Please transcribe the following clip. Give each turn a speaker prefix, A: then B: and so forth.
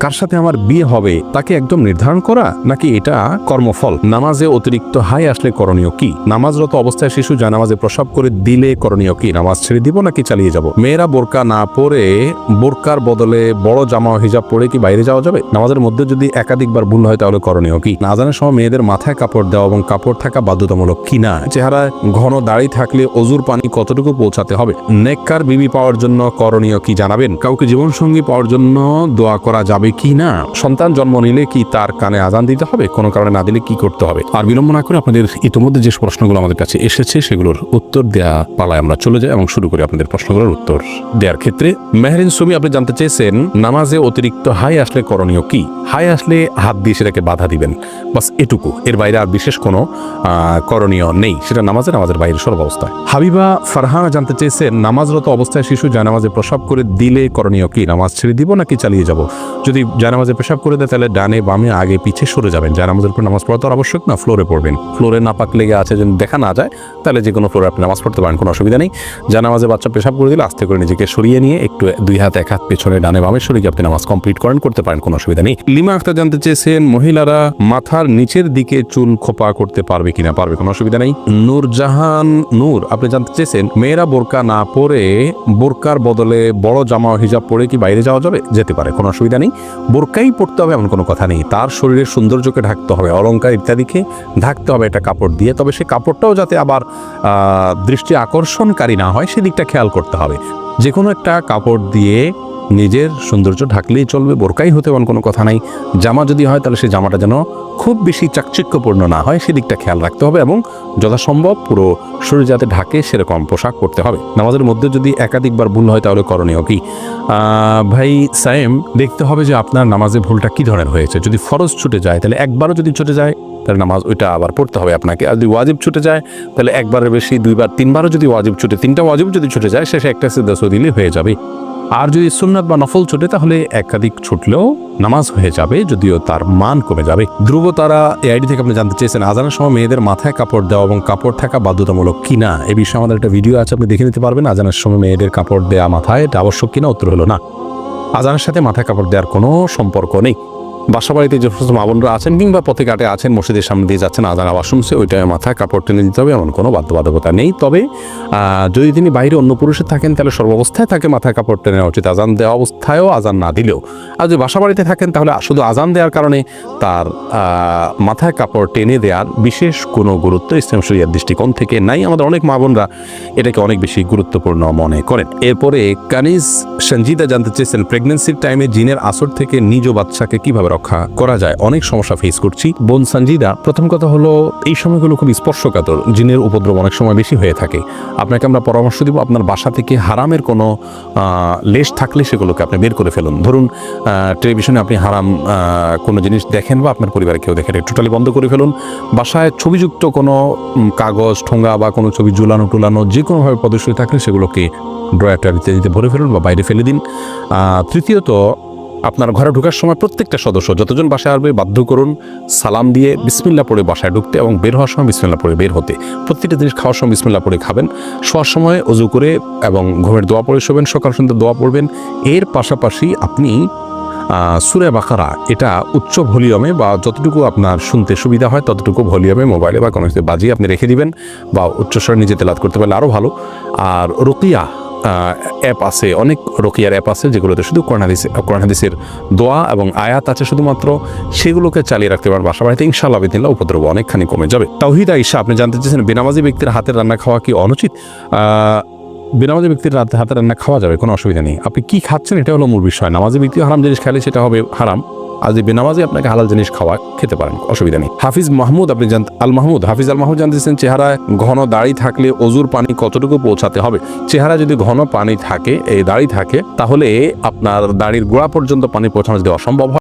A: কার সাথে আমার বিয়ে হবে তাকে একদম নির্ধারণ করা, নাকি এটা কর্মফল? নামাজে অতিরিক্ত হাই আসলে করণীয় কি? নামাজরত অবস্থায় শিশু জানামাজে প্রসাব করে দিলে করণীয় কি? নামাজ ছেড়ে দিব নাকি চালিয়ে যাব? মেয়েরা বোরকা না পরে বোরকার বদলে বড় জামা হিজাব পরে কি বাইরে যাওয়া যাবে? নামাজের মধ্যে যদি একাধিকবার ভুল হয় তাহলে করণীয় কি? আজানের সময় মেয়েদের মাথায় কাপড় দেওয়া এবং কাপড় থাকা বাধ্যতামূলক কিনা? চেহারায় ঘন দাড়ি থাকলে অজুর পানি কতটুকু পৌঁছাতে হবে? নেককার বিবি পাওয়ার জন্য করণীয় কি জানাবেন? কাউকে জীবনসঙ্গী পাওয়ার জন্য দোয়া করা যাবে কি না? সন্তান জন্ম নিলে কি তার কানে আজান দিতে হবে? কোনো কারণে না দিলে কি করতে হবে? আর বিলম্ব না করে আপনাদের ইতিমধ্যে যে প্রশ্নগুলো আমাদের কাছে এসেছে সেগুলোর উত্তর দেওয়া পালায় আমরা চলে যাই এবং শুরু করি আপনাদের প্রশ্নগুলোর উত্তর দেওয়ার ক্ষেত্রে। মেহরিন সুমি আপনি জানতে চেয়েছেন নামাজে অতিরিক্ত হাই আসলে করণীয় কি? হাই আসলে হাত দিয়ে সেটাকে বাধা দিবেন, বাস এটুকু, এর বাইরে আর বিশেষ কোনো করণীয় নেই, সেটা নামাজের বাইরে সর্ব অবস্থায়। হাবিবা ফারহানা জানতে চেয়েছেন নামাজরত অবস্থায় শিশু জানামাজে প্রসাব করে দিলে করণীয় কি? নামাজ ছেড়ে দিব নাকি চালিয়ে যাব? যদি জানামাজে পেশাব করে দেয় তাহলে ডানে বামে আগে পিছে সরে যাবেন। জানামাজের উপর নামাজ পড়া তো আবশ্যক না, ফ্লোরে পড়বেন। ফ্লোরে নাপাক লেগে আছে যদি দেখা না যায় তাহলে যে কোনো ফ্লোরে আপনি নামাজ পড়তে পারেন, কোনো অসুবিধা নেই। জানামাজে বাচ্চা পেশাব করে দিলে আস্তে করে নিজেকে সরিয়ে নিয়ে একটু দুই হাত এক হাত পেছনে ডানে বামে সরিয়ে আপনি নামাজ কমপ্লিট করতে পারেন, কোনো অসুবিধা নেই। লিমা আক্তার জানতে চেয়েছেন মহিলারা মাথার নিচের দিকে চুল খোপা করতে পারবে কিনা? পারবে, কোনো অসুবিধা নেই। নূরজাহান নূর আপনি জানতে চেয়েছেন মেয়েরা বোরকা না পরে বোরকার বদলে বড় জামা হিজাব পরে কি বাইরে যাওয়া যাবে? যেতে পারে, কোনো অসুবিধা নেই। বোরকাই পড়তে হবে এমন কোনো কথা নেই, তার শরীরের সৌন্দর্যকে ঢাকতে হবে, অলংকার ইত্যাদিকে ঢাকতে হবে একটা কাপড় দিয়ে, তবে সেই কাপড়টাও যাতে আবার দৃষ্টি আকর্ষণকারী না হয় সেদিকটা খেয়াল করতে হবে। যে কোনো একটা কাপড় দিয়ে নিজের সৌন্দর্য ঢাকলেই চলবে, বোরকাই হতে এমন কোনো কথা নাই। জামা যদি হয় তাহলে সেই জামাটা যেন খুব বেশি চাকচিক্যপূর্ণ না হয় সেদিকটা খেয়াল রাখতে হবে এবং যথাসম্ভব পুরো শরীর যাতে ঢাকে সেরকম পোশাক পরতে হবে। নামাজের মধ্যে যদি একাধিকবার ভুল হয় তাহলে করণীয় কি? ভাই সায়েম, দেখতে হবে যে আপনার নামাজে ভুলটা কি ধরনের হয়েছে। যদি ফরজ ছুটে যায় তাহলে একবারও যদি ছুটে যায় তাহলে নামাজ ওইটা আবার পড়তে হবে আপনাকে। আর যদি ওয়াজিব ছুটে যায় তাহলে একবারের বেশি দুইবার তিনবারও যদি ওয়াজিব ছুটে, তিনটা ওয়াজিব যদি ছুটে যায় শেষে একটা সিজদা দিলে হয়ে যাবে। আর যদি সুন্নাত বা নফল ছুটে তাহলে একাধিক ছুটলেও নামাজ হয়ে যাবে, যদিও তার মান কমে যাবে। ধ্রুব তারা এআইডি থেকে আপনি জানতে চেয়েছেন আজানের সময় মেয়েদের মাথায় কাপড় দেওয়া এবং কাপড় থাকা বাধ্যতামূলক কিনা? এ বিষয়ে আমাদের একটা ভিডিও আছে, আপনি দেখে নিতে পারবেন। আজানের সময় মেয়েদের কাপড় দেওয়া মাথায় এটা আবশ্যক কিনা? উত্তর হলো না, আজানের সাথে মাথায় কাপড় দেওয়ার কোনো সম্পর্ক নেই। বাসা বাড়িতে যে সমস্ত মা বোনরা আছেন কিংবা পথে ঘাটে আছেন, মসজিদের সামনে দিয়ে যাচ্ছেন, আজান আওয়াজ শুনছে, ওইটাই মাথায় কাপড় টেনে দিতে হবে, এমন কোনো বাধ্যবাধকতা নেই। তবে যদি তিনি বাইরে অন্য পুরুষে থাকেন তাহলে সর্বাবস্থায় তাকে মাথায় কাপড় টেনে নেওয়া উচিত, আজান দেওয়া অবস্থায়ও আজান না দিলেও। আর যদি বাসা বাড়িতে থাকেন তাহলে শুধু আজান দেওয়ার কারণে তার মাথায় কাপড় টেনে দেওয়ার বিশেষ কোনো গুরুত্ব ইসলাম শরিয়ার দৃষ্টিকোণ থেকে নাই। আমাদের অনেক মা বোনরা এটাকে অনেক বেশি গুরুত্বপূর্ণ মনে করেন। এরপরে কানিজ সঞ্জিদা জানতে চেয়েছেন প্রেগনেন্সির টাইমে জিনের আসর থেকে নিজ বাচ্চাকে কিভাবে রক্ষা করা যায়? অনেক সমস্যা ফেস করছি বোন সঞ্জিদা। প্রথম কথা হলো এই সময়গুলো খুব স্পর্শকাতর, জিনের উপদ্রব অনেক সময় বেশি হয়ে থাকে। আপনাকে আমরা পরামর্শ দিব আপনার বাসা থেকে হারামের কোনো লেশ থাকলে সেগুলোকে আপনি বের করে ফেলুন। ধরুন টেলিভিশনে আপনি হারাম কোনো জিনিস দেখেন বা আপনার পরিবারে কেউ দেখেন, টোটালি বন্ধ করে ফেলুন। বাসায় ছবিযুক্ত কোনো কাগজ ঠোঙ্গা বা কোনো ছবি ঝুলানো টুলানো যে কোনোভাবে প্রদর্শিত থাকলে সেগুলোকে ড্রয়ার ইত্যাদিতে ভরে ফেলুন বা বাইরে ফেলে দিন। তৃতীয়ত, আপনার ঘরে ঢোকার সময় প্রত্যেকটা সদস্য যতজন বাসায় আসবে বাধ্য করুন সালাম দিয়ে বিসমিল্লাহ পড়ে বাসায় ঢুকতে এবং বের হওয়ার সময় বিসমিল্লাহ পড়ে বের হতে। প্রত্যেকটা জিনিস খাওয়ার সময় বিসমিল্লাহ পড়ে খাবেন, শোয়ার সময় ওযু করে এবং ঘুমের দোয়া পড়ে শোবেন, সকাল সন্ধ্যা দোয়া পড়বেন। এর পাশাপাশি আপনি সূরা বাকারা এটা উচ্চ ভলিউমে বা যতটুকু আপনার শুনতে সুবিধা হয় ততটুকু ভলিউমে মোবাইলে বা কোনো কিছু বাজিয়ে আপনি রেখে দিবেন বা উচ্চস্বরে নিজে তেলাওয়াত করতে পারলে আরও ভালো। আর রুকিয়া অ্যাপ আছে, অনেক রুকিয়ার অ্যাপ আছে যেগুলোতে শুধু কোরআন হাদিসের দোয়া এবং আয়াত আছে শুধুমাত্র, সেগুলোকে চালিয়ে রাখতে পারেন বাসা বাড়িতে, ইনশাআল্লাহ বিদিনিল্লাহ উপদ্রব অনেকখানি কমে যাবে। তাওহিদ আয়েশা আপনি জানতে চেয়েছেন বেনামাজি ব্যক্তির হাতের রান্না খাওয়া কি অনুচিত? বেনামাজি ব্যক্তির হাতে রান্না খাওয়া যাবে, কোনো অসুবিধা নেই। আপনি কি খাচ্ছেন এটা হলো মূল বিষয়। নামাজি ব্যক্তি হারাম জিনিস খেলে সেটা হবে হারাম, আর যদি বেনামাজি আপনাকে হালাল জিনিস খাওয়া খেতে পারেন, অসুবিধা নেই। হাফিজ মাহমুদ আপনি হাফিজ আল মাহমুদ জানতেছেন চেহারায় ঘন দাড়ি থাকলে অজুর পানি কতটুকু পৌঁছাতে হবে? চেহারা যদি ঘন পানি থাকে, এই দাড়ি থাকে, তাহলে আপনার দাড়ির গোড়া পর্যন্ত পানি পৌঁছানো যদি অসম্ভব হয়